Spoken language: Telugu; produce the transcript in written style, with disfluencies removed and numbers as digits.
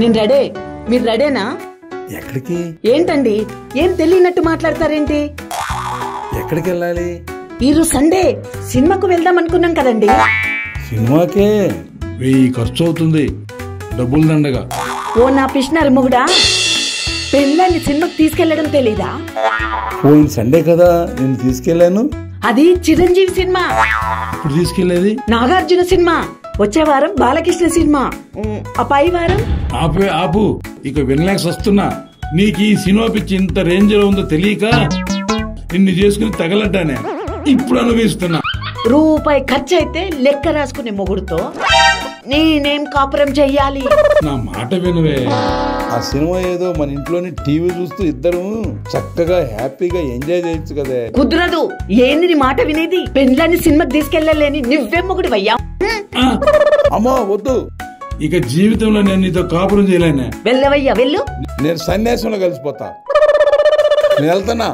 నేను రెడీ. మీరు రెడేనా? ఎక్కడికి? ఏంటండి ఏం తెలియనట్టు మాట్లాడతారేంటి? ఎక్కడికి వెళ్ళాలి? ఈరోజు సండే సినిమాకు వెళ్దాం అనుకున్నాం కదండి. సినిమాకే 1000 ఖర్చు అవుతుంది, డబ్బులు దండగా. ఓ నా పిష్నర్ మొగుడా, పెళ్ళాన్ని సినిమాకు తీసుకెళ్లడం తెలీదా? పోయిన సండే కదా నేను తీసుకెళ్లాను. అది చిరంజీవి సినిమా. ఇప్పుడు తీసుకెళ్లేది నాగార్జున సినిమా. వచ్చే వారం బాలకృష్ణ సినిమా. ఆ పై వారం ఆపు. ఇక వినలేక వస్తున్నా. నీకు ఈ సినిమా పిచ్చి ఇంత రేంజ్ లో ఉందో తెలియక నిన్ను చేసుకుని తగలటానే ఇప్పుడు అనుభవిస్తున్నా. రూపాయి ఖర్చు అయితే లెక్క రాసుకునే మొగుడుతో నేనేం కాపురం చెయ్యాలి? నా మాట వినవే. ఆ సినిమా ఏదో మన ఇంట్లోని టీవీ చూస్తూ ఇద్దరు చక్కగా హ్యాపీగా ఎంజాయ్ చేయొచ్చు కదే. కుదరదు. ఏంది నీ మాట వినేది? పెళ్ళాన్ని సినిమాకి తీసుకెళ్లలేని నువ్వే మొగుడు వయ్యా. అమ్మా వద్దు, ఇక జీవితంలో నేను నీతో కాపురం చేయలేనే. వెళ్ళవయ్యా వెళ్ళు. నేను సన్యాసంలో కలిసిపోతా. నేను వెళ్తున్నా.